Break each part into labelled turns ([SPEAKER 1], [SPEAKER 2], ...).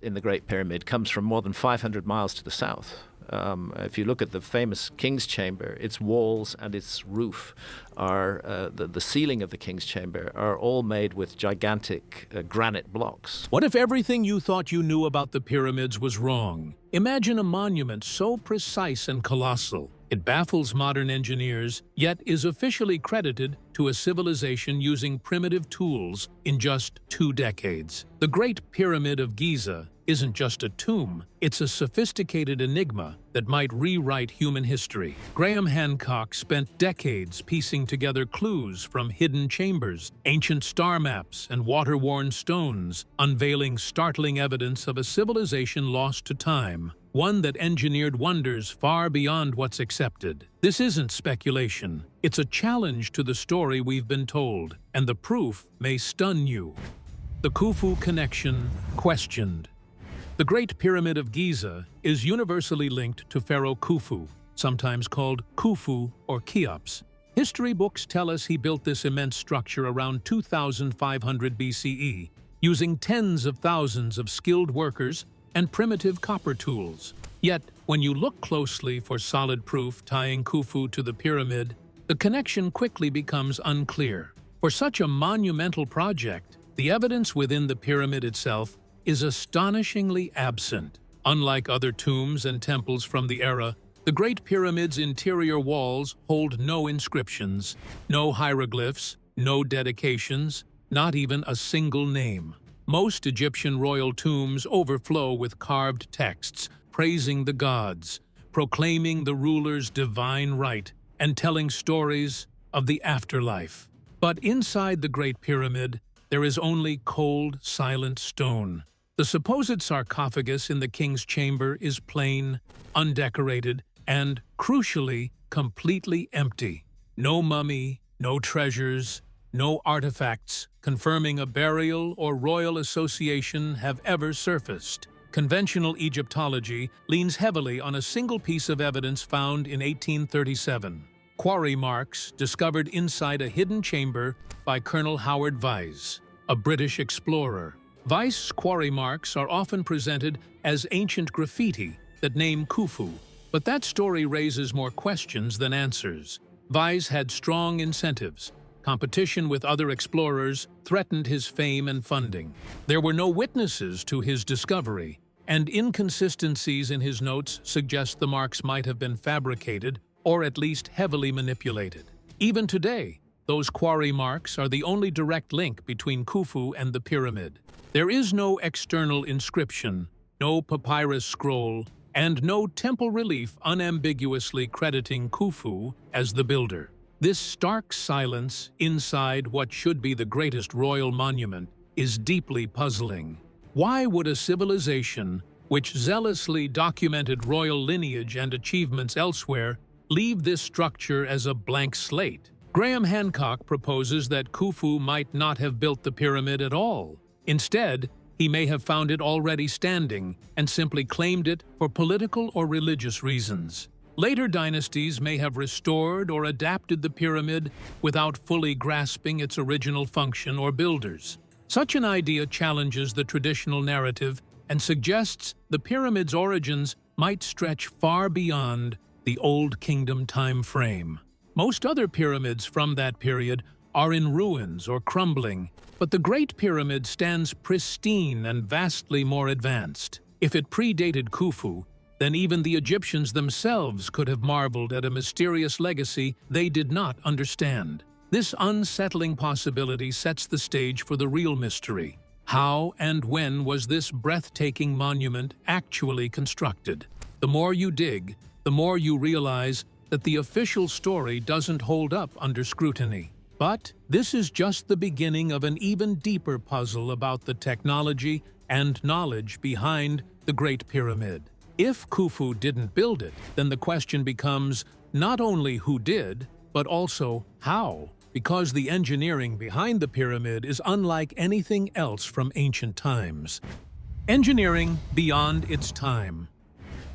[SPEAKER 1] in the Great Pyramid comes from more than 500 miles to the south. If you look at the famous King's Chamber, its walls and its roof are, the ceiling of the King's Chamber are all made with gigantic granite blocks.
[SPEAKER 2] What if everything you thought you knew about the pyramids was wrong? Imagine a monument so precise and colossal. It baffles modern engineers, yet is officially credited to a civilization using primitive tools in just 2 decades. The Great Pyramid of Giza isn't just a tomb, it's a sophisticated enigma that might rewrite human history. Graham Hancock spent decades piecing together clues from hidden chambers, ancient star maps, and water-worn stones, unveiling startling evidence of a civilization lost to time, one that engineered wonders far beyond what's accepted. This isn't speculation, it's a challenge to the story we've been told, and the proof may stun you. The Khufu connection questioned. The Great Pyramid of Giza is universally linked to Pharaoh Khufu, sometimes called Khufu or Cheops. History books tell us he built this immense structure around 2500 BCE, using tens of thousands of skilled workers and primitive copper tools. Yet, when you look closely for solid proof tying Khufu to the pyramid, the connection quickly becomes unclear. For such a monumental project, the evidence within the pyramid itself is astonishingly absent. Unlike other tombs and temples from the era, the Great Pyramid's interior walls hold no inscriptions, no hieroglyphs, no dedications, not even a single name. Most Egyptian royal tombs overflow with carved texts, praising the gods, proclaiming the ruler's divine right, and telling stories of the afterlife. But inside the Great Pyramid, there is only cold, silent stone. The supposed sarcophagus in the king's chamber is plain, undecorated, and, crucially, completely empty. No mummy, no treasures, no artifacts confirming a burial or royal association have ever surfaced. Conventional Egyptology leans heavily on a single piece of evidence found in 1837. Quarry marks discovered inside a hidden chamber by Colonel Howard Vyse, a British explorer. Vyse's quarry marks are often presented as ancient graffiti that name Khufu, but that story raises more questions than answers. Vyse had strong incentives. Competition with other explorers threatened his fame and funding. There were no witnesses to his discovery, and inconsistencies in his notes suggest the marks might have been fabricated or at least heavily manipulated. Even today, those quarry marks are the only direct link between Khufu and the pyramid. There is no external inscription, no papyrus scroll, and no temple relief unambiguously crediting Khufu as the builder. This stark silence inside what should be the greatest royal monument is deeply puzzling. Why would a civilization which zealously documented royal lineage and achievements elsewhere leave this structure as a blank slate? Graham Hancock proposes that Khufu might not have built the pyramid at all. Instead, he may have found it already standing and simply claimed it for political or religious reasons. Later dynasties may have restored or adapted the pyramid without fully grasping its original function or builders. Such an idea challenges the traditional narrative and suggests the pyramid's origins might stretch far beyond the Old Kingdom time frame. Most other pyramids from that period are in ruins or crumbling, but the Great Pyramid stands pristine and vastly more advanced. If it predated Khufu, then even the Egyptians themselves could have marveled at a mysterious legacy they did not understand. This unsettling possibility sets the stage for the real mystery. How and when was this breathtaking monument actually constructed? The more you dig, the more you realize that the official story doesn't hold up under scrutiny. But this is just the beginning of an even deeper puzzle about the technology and knowledge behind the Great Pyramid. If Khufu didn't build it, then the question becomes not only who did, but also how, because the engineering behind the pyramid is unlike anything else from ancient times. Engineering beyond its time.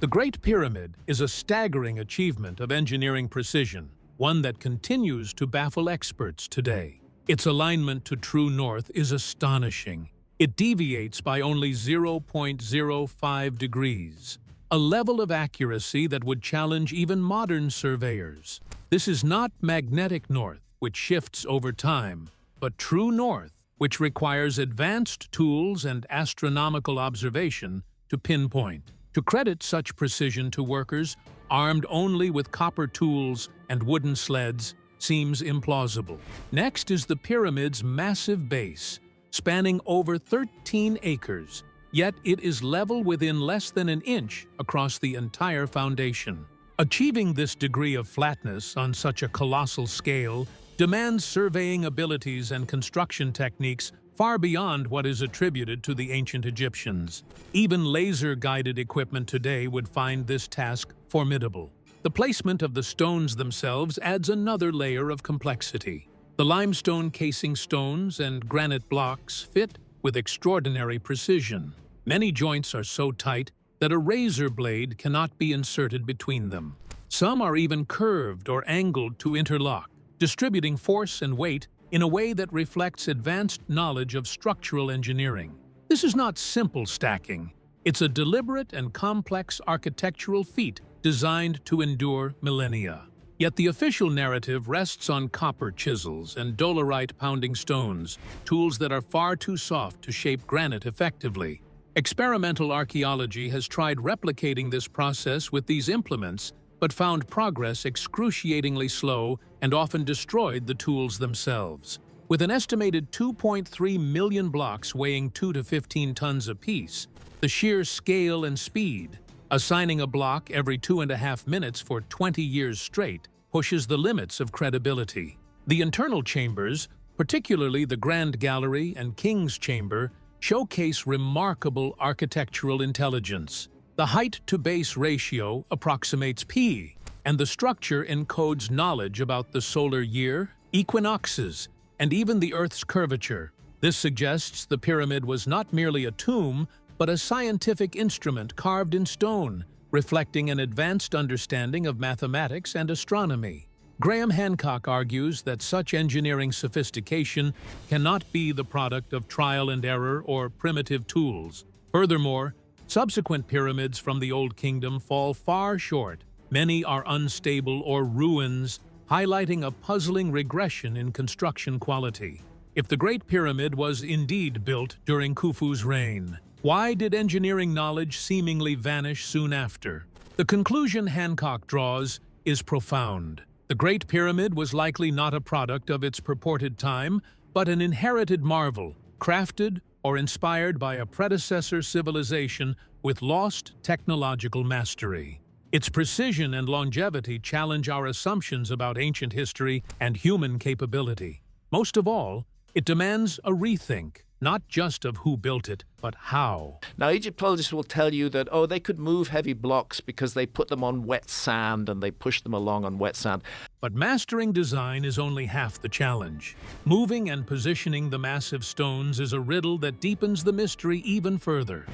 [SPEAKER 2] The Great Pyramid is a staggering achievement of engineering precision, one that continues to baffle experts today. Its alignment to true north is astonishing. It deviates by only 0.05 degrees, a level of accuracy that would challenge even modern surveyors. This is not magnetic north, which shifts over time, but true north, which requires advanced tools and astronomical observation to pinpoint. To credit such precision to workers armed only with copper tools and wooden sleds seems implausible. Next is the pyramid's massive base, spanning over 13 acres, yet it is level within less than an inch across the entire foundation. Achieving this degree of flatness on such a colossal scale demands surveying abilities and construction techniques far beyond what is attributed to the ancient Egyptians. Even laser-guided equipment today would find this task formidable. The placement of the stones themselves adds another layer of complexity. The limestone casing stones and granite blocks fit with extraordinary precision. Many joints are so tight that a razor blade cannot be inserted between them. Some are even curved or angled to interlock, distributing force and weight in a way that reflects advanced knowledge of structural engineering. This is not simple stacking. It's a deliberate and complex architectural feat designed to endure millennia. Yet the official narrative rests on copper chisels and dolerite-pounding stones, tools that are far too soft to shape granite effectively. Experimental archaeology has tried replicating this process with these implements, but found progress excruciatingly slow and often destroyed the tools themselves. With an estimated 2.3 million blocks weighing 2 to 15 tons apiece, the sheer scale and speed, assigning a block every 2.5 minutes for 20 years straight, pushes the limits of credibility. The internal chambers, particularly the Grand Gallery and King's Chamber, showcase remarkable architectural intelligence. The height-to-base ratio approximates P, and the structure encodes knowledge about the solar year, equinoxes, and even the Earth's curvature. This suggests the pyramid was not merely a tomb, but a scientific instrument carved in stone, reflecting an advanced understanding of mathematics and astronomy. Graham Hancock argues that such engineering sophistication cannot be the product of trial and error or primitive tools. Furthermore, subsequent pyramids from the Old Kingdom fall far short. Many are unstable or ruins, highlighting a puzzling regression in construction quality. If the Great Pyramid was indeed built during Khufu's reign, why did engineering knowledge seemingly vanish soon after? The conclusion Hancock draws is profound. The Great Pyramid was likely not a product of its purported time, but an inherited marvel, crafted or inspired by a predecessor civilization with lost technological mastery. Its precision and longevity challenge our assumptions about ancient history and human capability. Most of all, it demands a rethink, not just of who built it, but how.
[SPEAKER 1] Now, Egyptologists will tell you that, they could move heavy blocks because they put them on wet sand and they push them along on wet sand.
[SPEAKER 2] But mastering design is only half the challenge. Moving and positioning the massive stones is a riddle that deepens the mystery even further.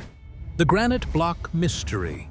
[SPEAKER 2] The granite block mystery.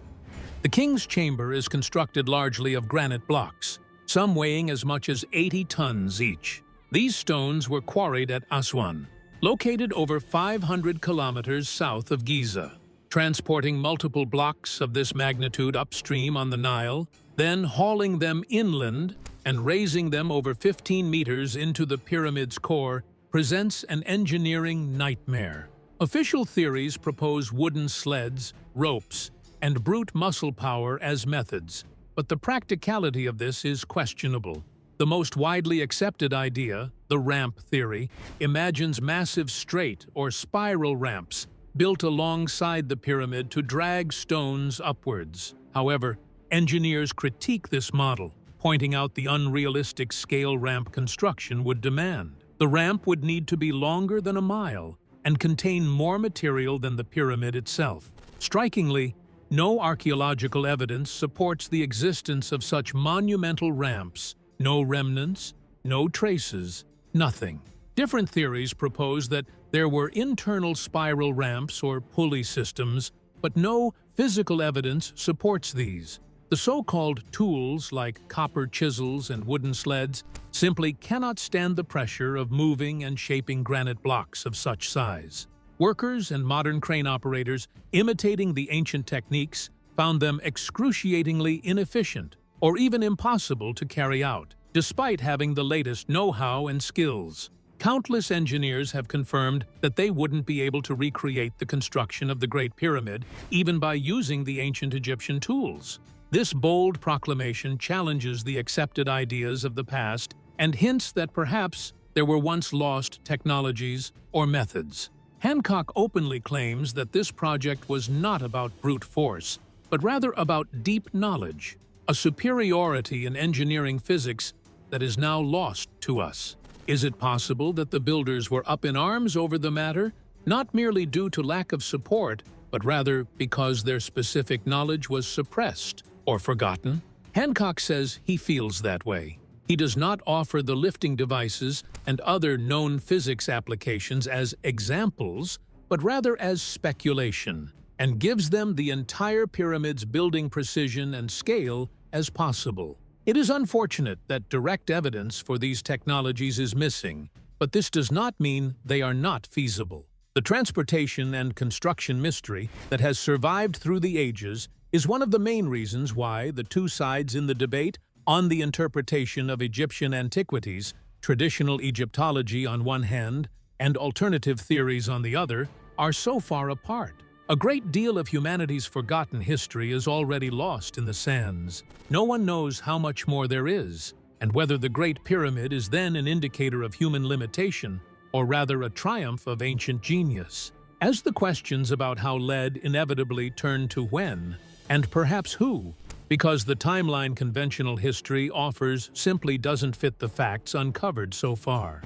[SPEAKER 2] The King's Chamber is constructed largely of granite blocks, some weighing as much as 80 tons each. These stones were quarried at Aswan, located over 500 kilometers south of Giza. Transporting multiple blocks of this magnitude upstream on the Nile, then hauling them inland and raising them over 15 meters into the pyramid's core presents an engineering nightmare. Official theories propose wooden sleds, ropes, and brute muscle power as methods, but the practicality of this is questionable. The most widely accepted idea, the ramp theory, imagines massive straight or spiral ramps built alongside the pyramid to drag stones upwards. However, engineers critique this model, pointing out the unrealistic scale ramp construction would demand. The ramp would need to be longer than a mile and contain more material than the pyramid itself. Strikingly, no archaeological evidence supports the existence of such monumental ramps. No remnants, no traces, nothing. Different theories propose that there were internal spiral ramps or pulley systems, but no physical evidence supports these. The so-called tools, like copper chisels and wooden sleds, simply cannot stand the pressure of moving and shaping granite blocks of such size. Workers and modern crane operators, imitating the ancient techniques, found them excruciatingly inefficient or even impossible to carry out, despite having the latest know-how and skills. Countless engineers have confirmed that they wouldn't be able to recreate the construction of the Great Pyramid even by using the ancient Egyptian tools. This bold proclamation challenges the accepted ideas of the past and hints that perhaps there were once lost technologies or methods. Hancock openly claims that this project was not about brute force, but rather about deep knowledge, a superiority in engineering physics that is now lost to us. Is it possible that the builders were up in arms over the matter, not merely due to lack of support, but rather because their specific knowledge was suppressed or forgotten? Hancock says he feels that way. He does not offer the lifting devices and other known physics applications as examples, but rather as speculation, and gives them the entire pyramid's building precision and scale as possible. It is unfortunate that direct evidence for these technologies is missing, but this does not mean they are not feasible. The transportation and construction mystery that has survived through the ages is one of the main reasons why the two sides in the debate on the interpretation of Egyptian antiquities, traditional Egyptology on one hand and alternative theories on the other, are so far apart. A great deal of humanity's forgotten history is already lost in the sands. No one knows how much more there is, and whether the Great Pyramid is then an indicator of human limitation, or rather a triumph of ancient genius. As the questions about how led inevitably turn to when, and perhaps who, because the timeline conventional history offers simply doesn't fit the facts uncovered so far.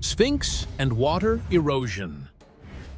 [SPEAKER 2] Sphinx and water erosion.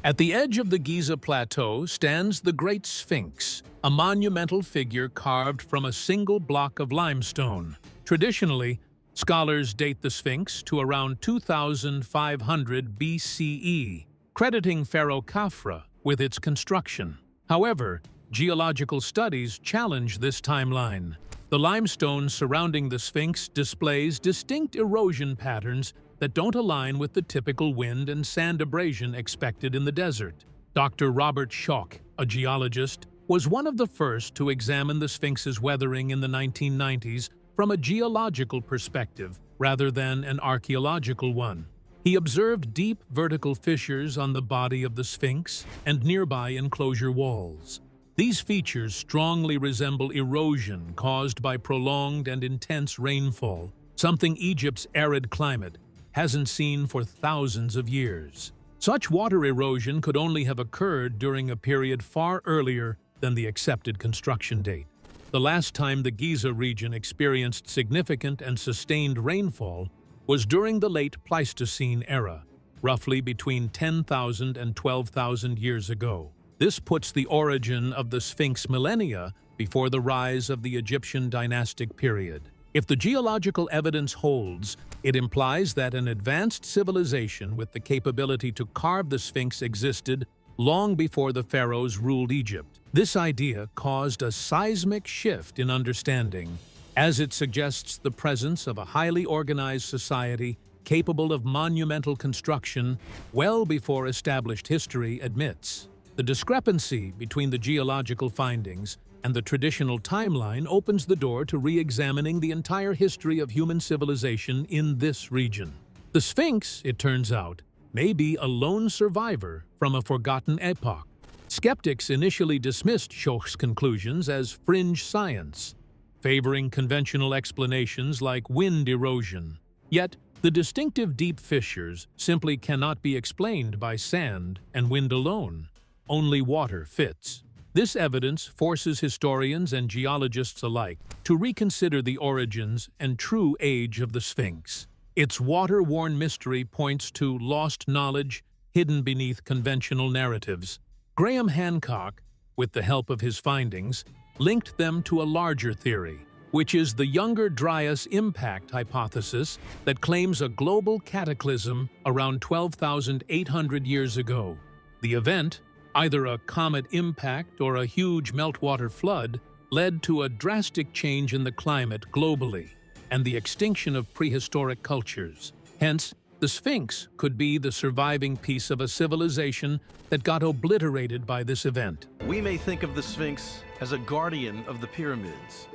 [SPEAKER 2] At the edge of the Giza Plateau stands the Great Sphinx, a monumental figure carved from a single block of limestone. Traditionally, scholars date the Sphinx to around 2500 BCE, crediting Pharaoh Khafra with its construction. However, geological studies challenge this timeline. The limestone surrounding the Sphinx displays distinct erosion patterns that don't align with the typical wind and sand abrasion expected in the desert. Dr. Robert Schoch, a geologist, was one of the first to examine the Sphinx's weathering in the 1990s from a geological perspective rather than an archaeological one. He observed deep vertical fissures on the body of the Sphinx and nearby enclosure walls. These features strongly resemble erosion caused by prolonged and intense rainfall, something Egypt's arid climate hasn't seen for thousands of years. Such water erosion could only have occurred during a period far earlier than the accepted construction date. The last time the Giza region experienced significant and sustained rainfall was during the late Pleistocene era, roughly between 10,000 and 12,000 years ago. This puts the origin of the Sphinx millennia before the rise of the Egyptian dynastic period. If the geological evidence holds, it implies that an advanced civilization with the capability to carve the Sphinx existed long before the pharaohs ruled Egypt. This idea caused a seismic shift in understanding, as it suggests the presence of a highly organized society capable of monumental construction well before established history admits. The discrepancy between the geological findings and the traditional timeline opens the door to re-examining the entire history of human civilization in this region. The Sphinx, it turns out, may be a lone survivor from a forgotten epoch. Skeptics initially dismissed Schoch's conclusions as fringe science, favoring conventional explanations like wind erosion. Yet, the distinctive deep fissures simply cannot be explained by sand and wind alone. Only water fits. This evidence forces historians and geologists alike to reconsider the origins and true age of the Sphinx. Its water-worn mystery points to lost knowledge hidden beneath conventional narratives. Graham Hancock, with the help of his findings, linked them to a larger theory, which is the Younger Dryas impact hypothesis that claims a global cataclysm around 12,800 years ago. The event, either a comet impact or a huge meltwater flood, led to a drastic change in the climate globally and the extinction of prehistoric cultures. Hence, The Sphinx could be the surviving piece of a civilization that got obliterated by this event.
[SPEAKER 3] We may think of the Sphinx as a guardian of the pyramids,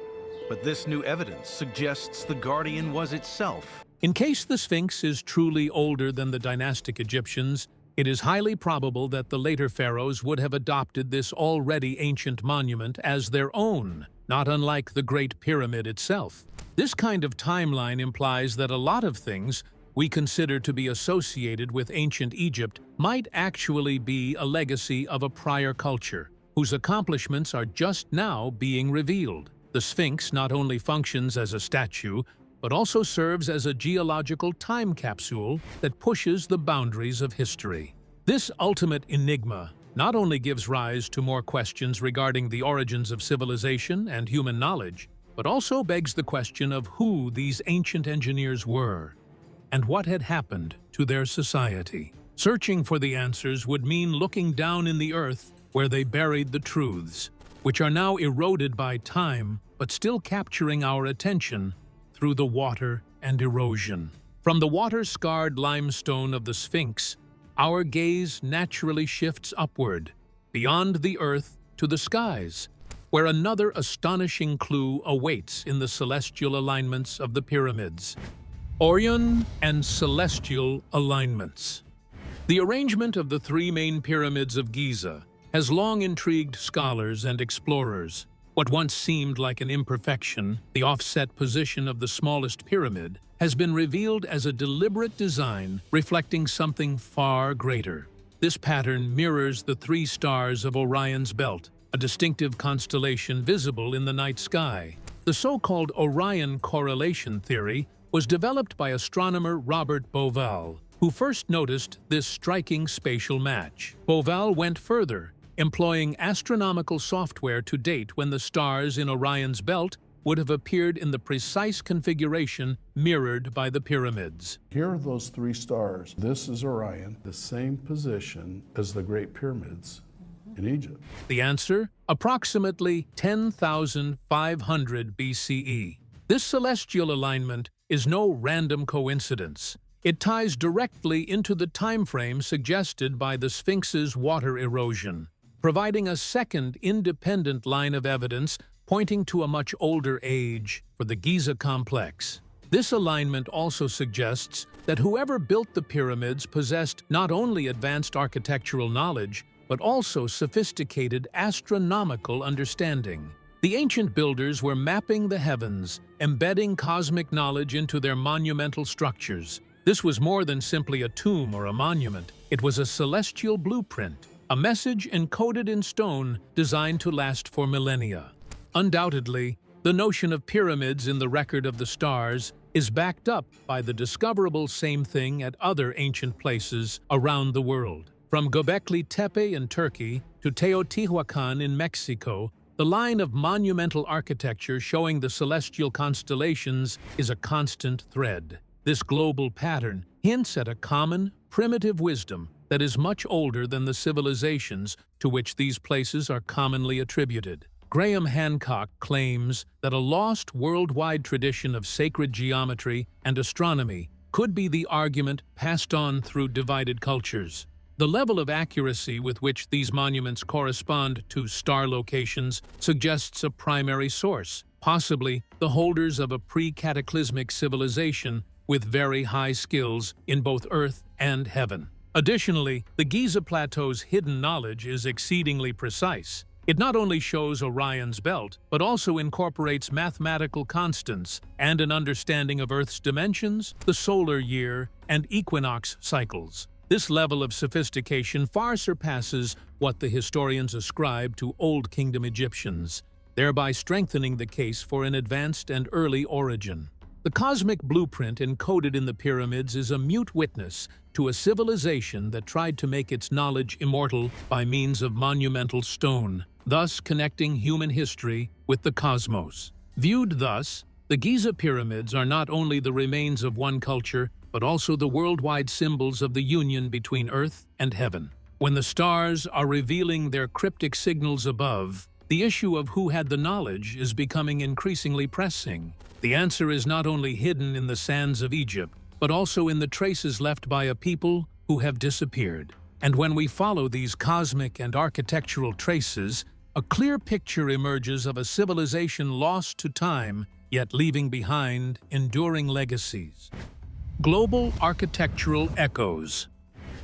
[SPEAKER 3] but this new evidence suggests the guardian was itself.
[SPEAKER 2] In case the Sphinx is truly older than the dynastic Egyptians, it is highly probable that the later pharaohs would have adopted this already ancient monument as their own, not unlike the Great Pyramid itself. This kind of timeline implies that a lot of things we consider to be associated with ancient Egypt might actually be a legacy of a prior culture, whose accomplishments are just now being revealed. The Sphinx not only functions as a statue, but also serves as a geological time capsule that pushes the boundaries of history. This ultimate enigma not only gives rise to more questions regarding the origins of civilization and human knowledge, but also begs the question of who these ancient engineers were and what had happened to their society. Searching for the answers would mean looking down in the earth where they buried the truths, which are now eroded by time but still capturing our attention through the water and erosion. From the water-scarred limestone of the Sphinx, our gaze naturally shifts upward, beyond the earth to the skies, where another astonishing clue awaits in the celestial alignments of the pyramids. Orion and celestial alignments. The arrangement of the three main pyramids of Giza has long intrigued scholars and explorers. What once seemed like an imperfection, the offset position of the smallest pyramid, has been revealed as a deliberate design reflecting something far greater. This pattern mirrors the three stars of Orion's belt, a distinctive constellation visible in the night sky. The so-called Orion correlation theory was developed by astronomer Robert Bauval, who first noticed this striking spatial match. Bauval went further, employing astronomical software to date when the stars in Orion's belt would have appeared in the precise configuration mirrored by the pyramids.
[SPEAKER 4] Here are those three stars. This is Orion, the same position as the Great Pyramids in Egypt.
[SPEAKER 2] The answer? Approximately 10,500 BCE. This celestial alignment is no random coincidence. It ties directly into the time frame suggested by the Sphinx's water erosion, providing a second independent line of evidence pointing to a much older age for the Giza complex. This alignment also suggests that whoever built the pyramids possessed not only advanced architectural knowledge, but also sophisticated astronomical understanding. The ancient builders were mapping the heavens, embedding cosmic knowledge into their monumental structures. This was more than simply a tomb or a monument. It was a celestial blueprint, a message encoded in stone designed to last for millennia. Undoubtedly, the notion of pyramids in the record of the stars is backed up by the discoverable same thing at other ancient places around the world. From Göbekli Tepe in Turkey to Teotihuacan in Mexico, the line of monumental architecture showing the celestial constellations is a constant thread. This global pattern hints at a common, primitive wisdom that is much older than the civilizations to which these places are commonly attributed. Graham Hancock claims that a lost worldwide tradition of sacred geometry and astronomy could be the argument passed on through divided cultures. The level of accuracy with which these monuments correspond to star locations suggests a primary source, possibly the holders of a pre-cataclysmic civilization with very high skills in both earth and heaven. Additionally, the Giza Plateau's hidden knowledge is exceedingly precise. It not only shows Orion's belt, but also incorporates mathematical constants and an understanding of Earth's dimensions, the solar year, and equinox cycles. This level of sophistication far surpasses what the historians ascribe to Old Kingdom Egyptians, thereby strengthening the case for an advanced and early origin. The cosmic blueprint encoded in the pyramids is a mute witness to a civilization that tried to make its knowledge immortal by means of monumental stone, thus connecting human history with the cosmos. Viewed thus, the Giza pyramids are not only the remains of one culture, but also the worldwide symbols of the union between Earth and heaven. When the stars are revealing their cryptic signals above, the issue of who had the knowledge is becoming increasingly pressing. The answer is not only hidden in the sands of Egypt, but also in the traces left by a people who have disappeared. And when we follow these cosmic and architectural traces, a clear picture emerges of a civilization lost to time, yet leaving behind enduring legacies. Global architectural echoes.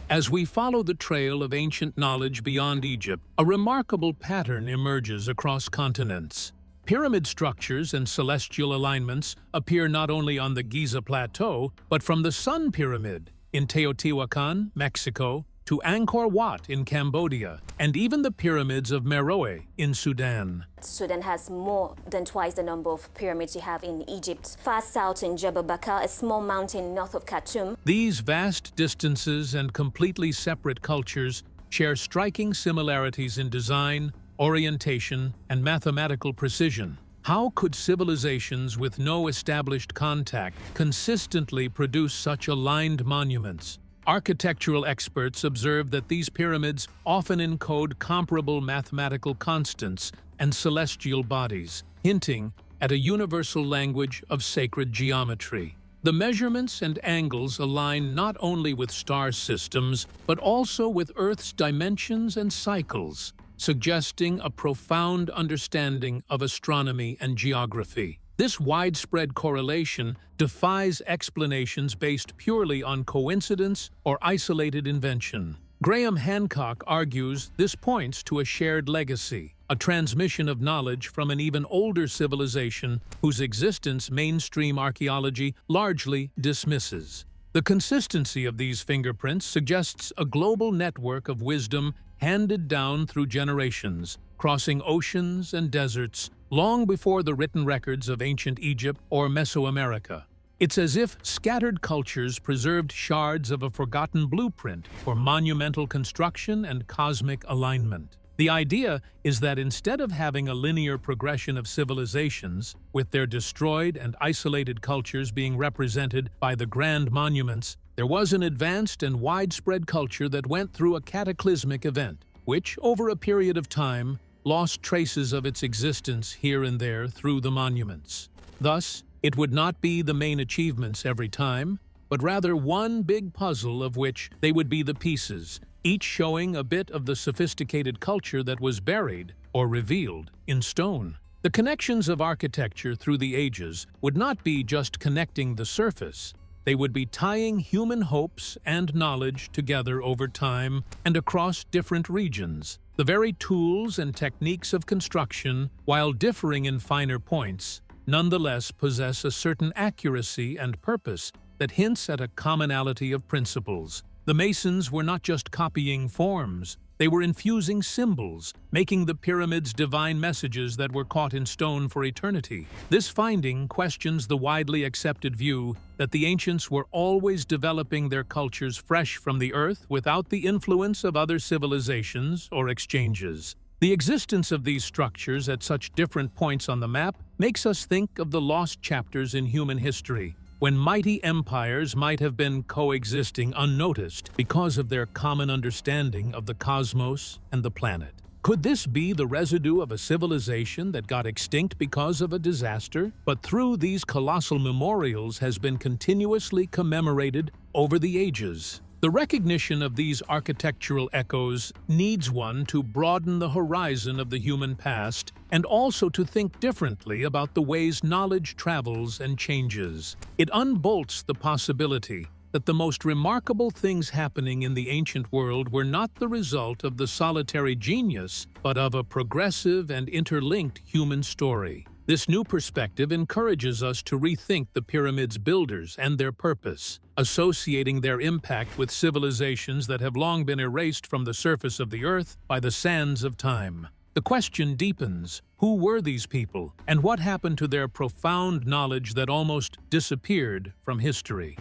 [SPEAKER 2] As we follow the trail of ancient knowledge beyond Egypt, a remarkable pattern emerges across continents. Pyramid structures and celestial alignments appear not only on the Giza Plateau, but from the Sun Pyramid in Teotihuacan, Mexico, to Angkor Wat in Cambodia, and even the pyramids of Meroe in Sudan.
[SPEAKER 5] Sudan has more than twice the number of pyramids you have in Egypt. Far south in Jebel Bakar, a small mountain north of Khartoum.
[SPEAKER 2] These vast distances and completely separate cultures share striking similarities in design, orientation, and mathematical precision. How could civilizations with no established contact consistently produce such aligned monuments? Architectural experts observe that these pyramids often encode comparable mathematical constants and celestial bodies, hinting at a universal language of sacred geometry. The measurements and angles align not only with star systems, but also with Earth's dimensions and cycles, suggesting a profound understanding of astronomy and geography. This widespread correlation defies explanations based purely on coincidence or isolated invention. Graham Hancock argues this points to a shared legacy, a transmission of knowledge from an even older civilization whose existence mainstream archaeology largely dismisses. The consistency of these fingerprints suggests a global network of wisdom handed down through generations, crossing oceans and deserts long before the written records of ancient Egypt or Mesoamerica. It's as if scattered cultures preserved shards of a forgotten blueprint for monumental construction and cosmic alignment. The idea is that instead of having a linear progression of civilizations, with their destroyed and isolated cultures being represented by the grand monuments, there was an advanced and widespread culture that went through a cataclysmic event, which, over a period of time, lost traces of its existence here and there through the monuments. Thus, it would not be the main achievements every time, but rather one big puzzle of which they would be the pieces, each showing a bit of the sophisticated culture that was buried or revealed in stone. The connections of architecture through the ages would not be just connecting the surface. They would be tying human hopes and knowledge together over time and across different regions. The very tools and techniques of construction, while differing in finer points, nonetheless possess a certain accuracy and purpose that hints at a commonality of principles. The masons were not just copying forms, they were infusing symbols, making the pyramids divine messages that were caught in stone for eternity. This finding questions the widely accepted view that the ancients were always developing their cultures fresh from the earth without the influence of other civilizations or exchanges. The existence of these structures at such different points on the map makes us think of the lost chapters in human history, when mighty empires might have been coexisting unnoticed because of their common understanding of the cosmos and the planet. Could this be the residue of a civilization that got extinct because of a disaster, but through these colossal memorials has been continuously commemorated over the ages? The recognition of these architectural echoes needs one to broaden the horizon of the human past and also to think differently about the ways knowledge travels and changes. It unbolts the possibility that the most remarkable things happening in the ancient world were not the result of the solitary genius, but of a progressive and interlinked human story. This new perspective encourages us to rethink the pyramids' builders and their purpose, associating their impact with civilizations that have long been erased from the surface of the earth by the sands of time. The question deepens: who were these people, and what happened to their profound knowledge that almost disappeared from history?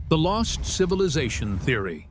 [SPEAKER 2] The Lost Civilization Theory.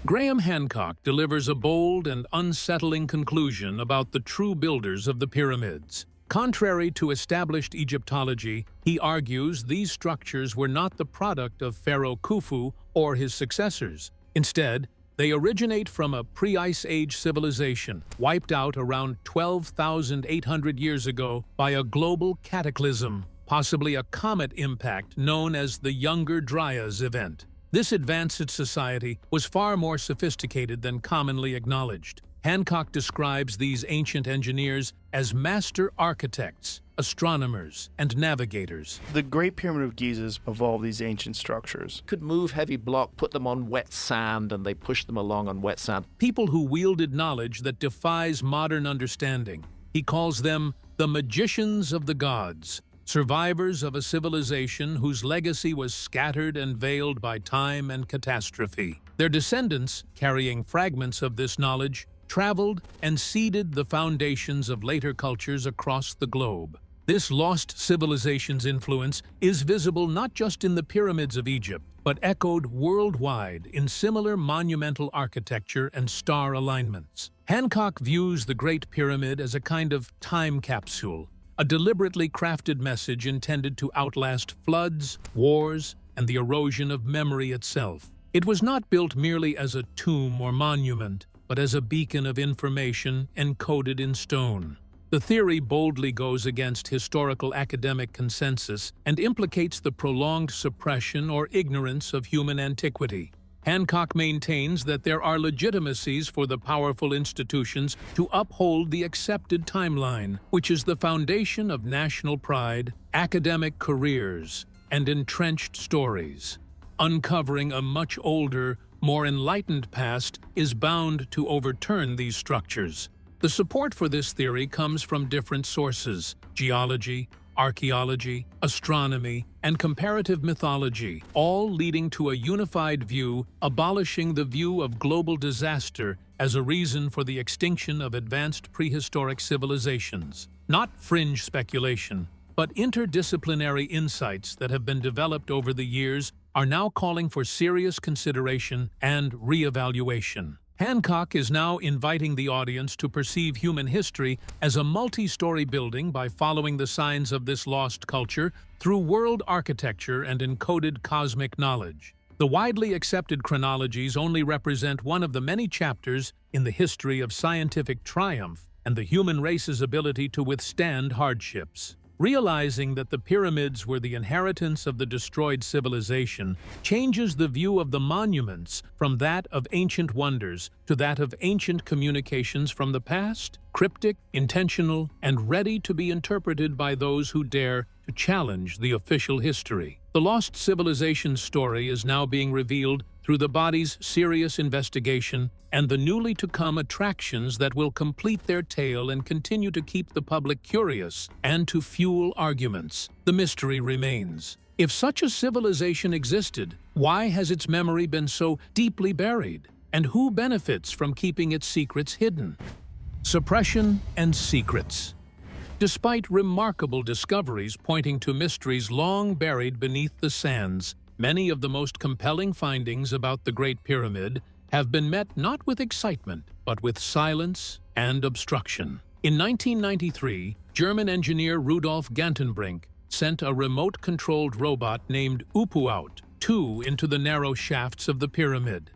[SPEAKER 2] Graham Hancock delivers a bold and unsettling conclusion about the true builders of the pyramids. Contrary to established Egyptology, he argues these structures were not the product of Pharaoh Khufu or his successors. Instead, they originate from a pre-Ice Age civilization wiped out around 12,800 years ago by a global cataclysm, possibly a comet impact known as the Younger Dryas event. This advanced society was far more sophisticated than commonly acknowledged. Hancock describes these ancient engineers as master architects, astronomers, and navigators.
[SPEAKER 6] The Great Pyramid of Giza evolved these ancient structures.
[SPEAKER 1] Could move heavy block, put them on wet sand, and they pushed them along on wet sand.
[SPEAKER 2] People who wielded knowledge that defies modern understanding. He calls them the magicians of the gods, survivors of a civilization whose legacy was scattered and veiled by time and catastrophe. Their descendants, carrying fragments of this knowledge, traveled and seeded the foundations of later cultures across the globe. This lost civilization's influence is visible not just in the pyramids of Egypt, but echoed worldwide in similar monumental architecture and star alignments. Hancock views the Great Pyramid as a kind of time capsule, a deliberately crafted message intended to outlast floods, wars, and the erosion of memory itself. It was not built merely as a tomb or monument, but as a beacon of information encoded in stone. The theory boldly goes against historical academic consensus and implicates the prolonged suppression or ignorance of human antiquity. Hancock maintains that there are legitimacies for the powerful institutions to uphold the accepted timeline, which is the foundation of national pride, academic careers, and entrenched stories. Uncovering a much older, more enlightened past is bound to overturn these structures. The support for this theory comes from different sources: geology, archaeology, astronomy, and comparative mythology, all leading to a unified view abolishing the view of global disaster as a reason for the extinction of advanced prehistoric civilizations. Not fringe speculation, but interdisciplinary insights that have been developed over the years are now calling for serious consideration and re-evaluation. Hancock is now inviting the audience to perceive human history as a multi-story building by following the signs of this lost culture through world architecture and encoded cosmic knowledge. The widely accepted chronologies only represent one of the many chapters in the history of scientific triumph and the human race's ability to withstand hardships. Realizing that the pyramids were the inheritance of the destroyed civilization changes the view of the monuments from that of ancient wonders to that of ancient communications from the past, cryptic, intentional, and ready to be interpreted by those who dare to challenge the official history. The lost civilization story is now being revealed through the body's serious investigation and the newly to come attractions that will complete their tale and continue to keep the public curious and to fuel arguments. The mystery remains. If such a civilization existed, why has its memory been so deeply buried? And who benefits from keeping its secrets hidden? Suppression and secrets. Despite remarkable discoveries pointing to mysteries long buried beneath the sands, many of the most compelling findings about the Great Pyramid have been met not with excitement, but with silence and obstruction. In 1993, German engineer Rudolf Gantenbrink sent a remote-controlled robot named Khufu out into the narrow shafts of the pyramid.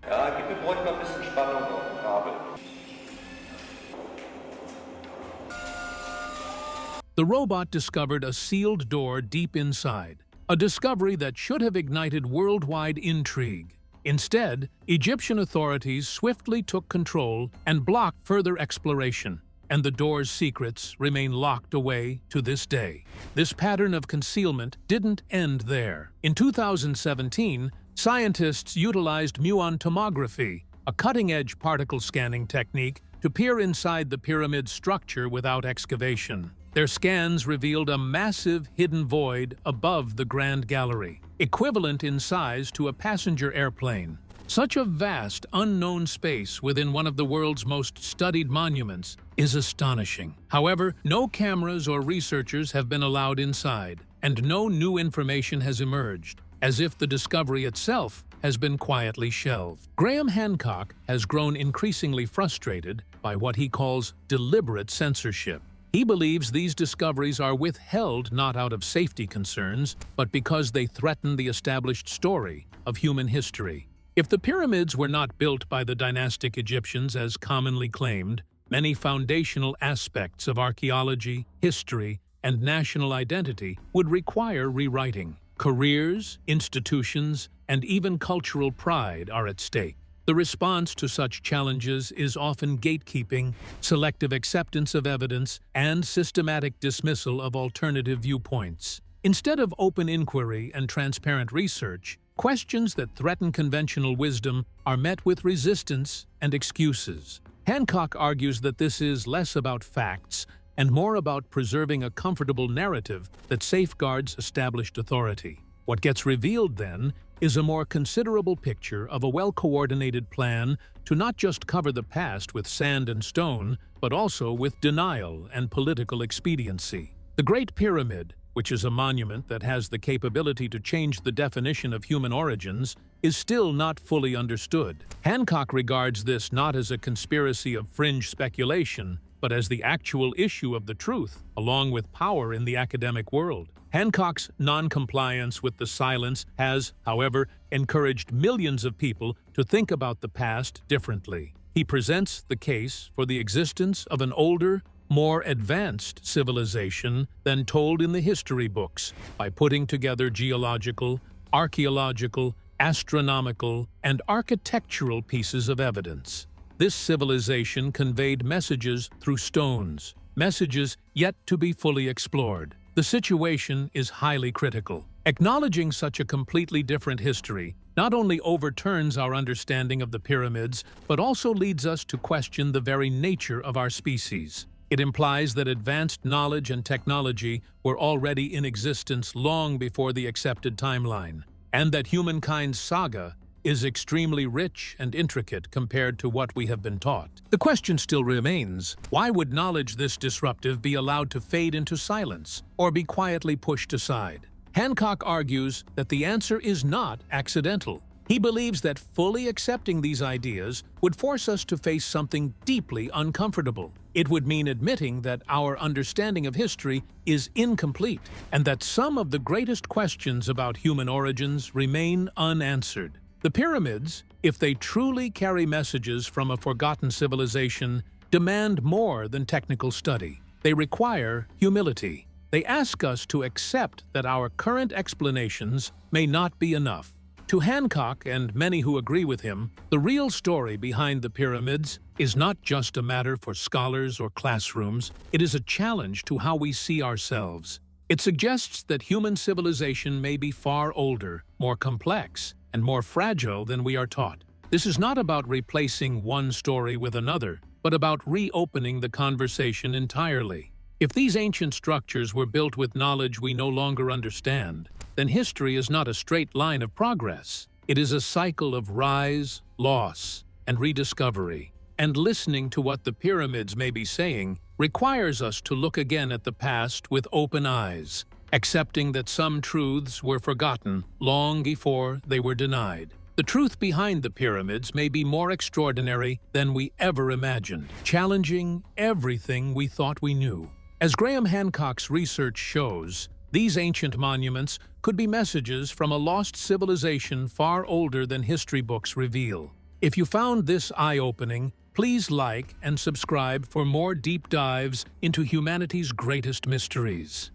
[SPEAKER 2] The robot discovered a sealed door deep inside, a discovery that should have ignited worldwide intrigue. Instead, Egyptian authorities swiftly took control and blocked further exploration, and the door's secrets remain locked away to this day. This pattern of concealment didn't end there. In 2017, scientists utilized muon tomography, a cutting-edge particle scanning technique, to peer inside the pyramid's structure without excavation. Their scans revealed a massive hidden void above the Grand Gallery, equivalent in size to a passenger airplane. Such a vast, unknown space within one of the world's most studied monuments is astonishing. However, no cameras or researchers have been allowed inside, and no new information has emerged, as if the discovery itself has been quietly shelved. Graham Hancock has grown increasingly frustrated by what he calls deliberate censorship. He believes these discoveries are withheld not out of safety concerns, but because they threaten the established story of human history. If the pyramids were not built by the dynastic Egyptians as commonly claimed, many foundational aspects of archaeology, history, and national identity would require rewriting. Careers, institutions, and even cultural pride are at stake. The response to such challenges is often gatekeeping, selective acceptance of evidence, and systematic dismissal of alternative viewpoints. Instead of open inquiry and transparent research, questions that threaten conventional wisdom are met with resistance and excuses. Hancock argues that this is less about facts and more about preserving a comfortable narrative that safeguards established authority. What gets revealed, then, is a more considerable picture of a well-coordinated plan to not just cover the past with sand and stone, but also with denial and political expediency. The Great Pyramid, which is a monument that has the capability to change the definition of human origins, is still not fully understood. Hancock regards this not as a conspiracy of fringe speculation, but as the actual issue of the truth, along with power in the academic world. Hancock's non-compliance with the silence has, however, encouraged millions of people to think about the past differently. He presents the case for the existence of an older, more advanced civilization than told in the history books by putting together geological, archaeological, astronomical, and architectural pieces of evidence. This civilization conveyed messages through stones, messages yet to be fully explored. The situation is highly critical. Acknowledging such a completely different history not only overturns our understanding of the pyramids, but also leads us to question the very nature of our species. It implies that advanced knowledge and technology were already in existence long before the accepted timeline, and that humankind's saga is extremely rich and intricate compared to what we have been taught. The question still remains, why would knowledge this disruptive be allowed to fade into silence or be quietly pushed aside? Hancock argues that the answer is not accidental. He believes that fully accepting these ideas would force us to face something deeply uncomfortable. It would mean admitting that our understanding of history is incomplete and that some of the greatest questions about human origins remain unanswered. The pyramids, if they truly carry messages from a forgotten civilization, demand more than technical study. They require humility. They ask us to accept that our current explanations may not be enough. To Hancock and many who agree with him, the real story behind the pyramids is not just a matter for scholars or classrooms. It is a challenge to how we see ourselves. It suggests that human civilization may be far older, more complex, and more fragile than we are taught. This is not about replacing one story with another, but about reopening the conversation entirely. If these ancient structures were built with knowledge we no longer understand, then history is not a straight line of progress. It is a cycle of rise, loss, and rediscovery. And listening to what the pyramids may be saying requires us to look again at the past with open eyes, accepting that some truths were forgotten long before they were denied. The truth behind the pyramids may be more extraordinary than we ever imagined, challenging everything we thought we knew. As Graham Hancock's research shows, these ancient monuments could be messages from a lost civilization far older than history books reveal. If you found this eye-opening, please like and subscribe for more deep dives into humanity's greatest mysteries.